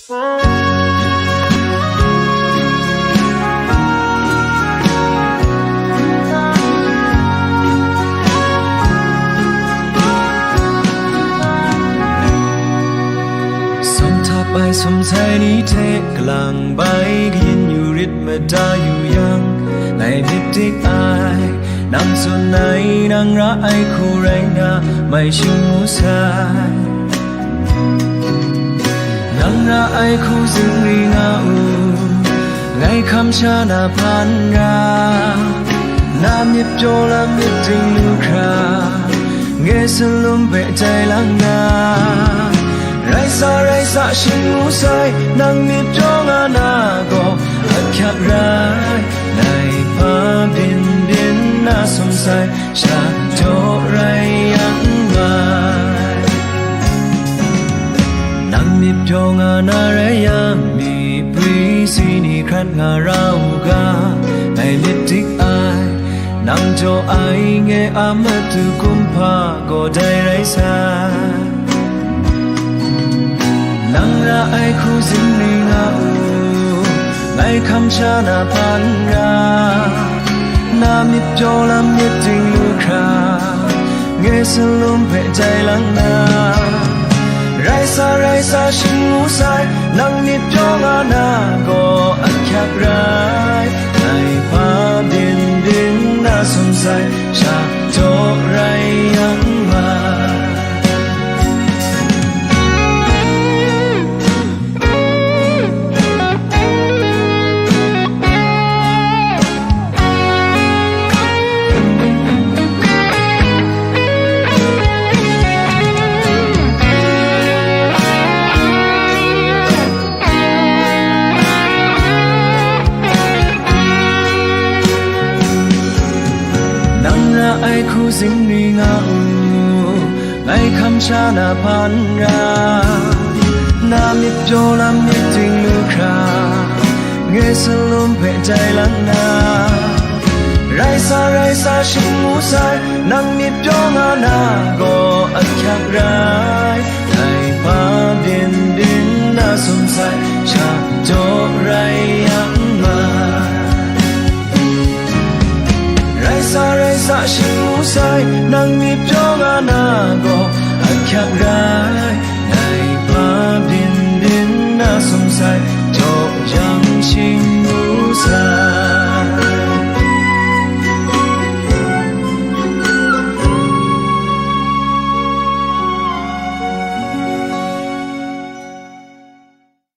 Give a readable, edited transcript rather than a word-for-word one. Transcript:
ไปสมใจนี้เทกลางใบกินอยู่ริดมาได้อยู่ยังในดิบที่อายนำส่วนไหนนางรักไอคู่ไรนาไม่ชิงมูสายนางรักไอคู่ซึ่งรีงาอูไงคำชาหน้าพันราน้ำยิบโจละมิดจึงลูกคราเงยสลุมเปะใจลังนาไรสาชิมูใส่นังมีจงอานาก็อักขรายในฟ้าบินน่าสงสัยชาโจไรยังมานังมีจงอานาไรยังมีปรีสีนี่ครันงาเรากาในมิติกอายนังโจไอเงยอามาตุกุมภาก็ได้ไรสานังรักไอคู่สิ่งนี้งาอูไงคำชาหน้าพันราน้ำมิดโจลำมิดจริงลูกคราเงยสลุมเพ่ใจลังนาไรสาชิงมูสายนังมิดโจงานาก็อักขรายในฟ้าดินน่าสงสัยชาโจไรยังมาไอคู่สิ่งนี้งาอูไงคำชาหน้าพันราน้ำมิดโจลำมิดจริงลูกคราเงยสลุมเพ่ใจลังนาไรสาชิงมูสายนังมิดโจงานาก็อักขรายในฟ้าดิน